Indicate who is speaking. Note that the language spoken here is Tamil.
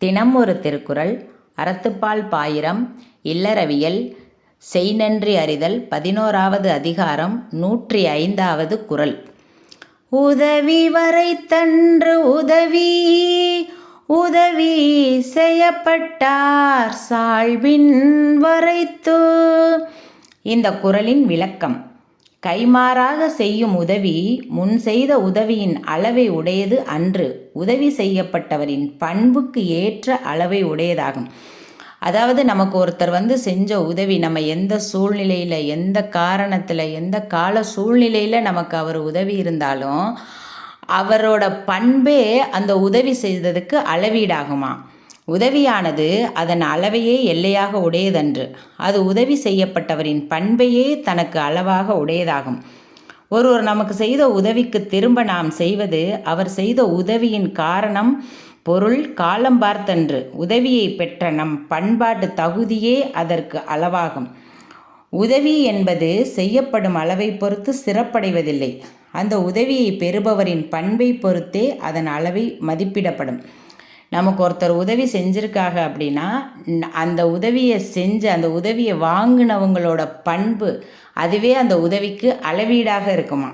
Speaker 1: தினம் ஒரு திருக்குறள். அறத்துப்பால் பாயிரம். இல்லறவியல். செய்நன்றி அறிதல். 11வது அதிகாரம். 105வது குறள். உதவி வரைத்தன்று உதவி உதவி செய்யப்பட்டார் சால்பின் வரைத்து. இந்த குறளின் விளக்கம். கைமாறாக செய்யும் உதவி முன் செய்த உதவியின் அளவை உடையது அன்று, உதவி செய்யப்பட்டவரின் பண்புக்கு ஏற்ற அளவை உடையதாகும். அதாவது நமக்கு ஒருத்தர் செஞ்ச உதவி, நம்ம எந்த சூழ்நிலையில், எந்த காரணத்தில், எந்த கால சூழ்நிலையில் நமக்கு அவர் உதவி இருந்தாலும் அவரோட பண்பே அந்த உதவி செய்ததுக்கு அளவீடாகுமா. உதவியானது அதன் அளவையே எல்லையாக உடையதன்று, அது உதவி செய்யப்பட்டவரின் பண்பையே தனக்கு அளவாக உடையதாகும். ஒருவர் நமக்கு செய்த உதவிக்கு திரும்ப நாம் செய்வது அவர் செய்த உதவியின் காரணம், பொருள், காலம் பார்த்தன்று. உதவியை பெற்ற நம் பண்பாட்டு தகுதியே அதற்கு அளவாகும். உதவி என்பது செய்யப்படும் அளவை பொறுத்து சிறப்படைவதில்லை, அந்த உதவியை பெறுபவரின் பண்பை பொறுத்தே அதன் அளவை மதிப்பிடப்படும். நமக்கு ஒருத்தர் உதவி செஞ்சுருக்காங்க அப்படின்னா அந்த உதவியை செஞ்சு அந்த உதவியை வாங்கினவங்களோட பண்பு அதுவே அந்த உதவிக்கு அளவீடாக இருக்குமா.